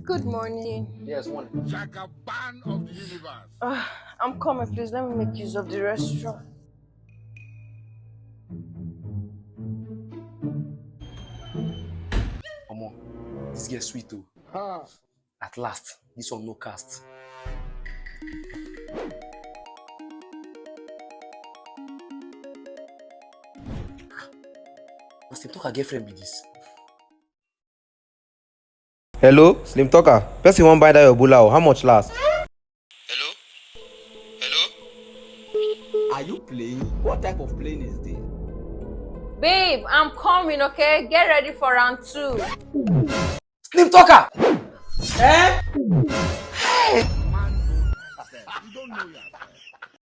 Good morning. Yes, one. Jagaban of the universe. I'm coming, please. Let me make use of the restroom. Omo, this girl sweet too. Huh. At last, this one no cast. Must talk her girlfriend be this. Hello, Slim Talker. Person wan buy that your bula. How much last? Hello? Hello? Are you playing? What type of playing is this? Babe, I'm coming, okay? Get ready for round 2. Slim talker! Man, don't himself. You don't know yourself.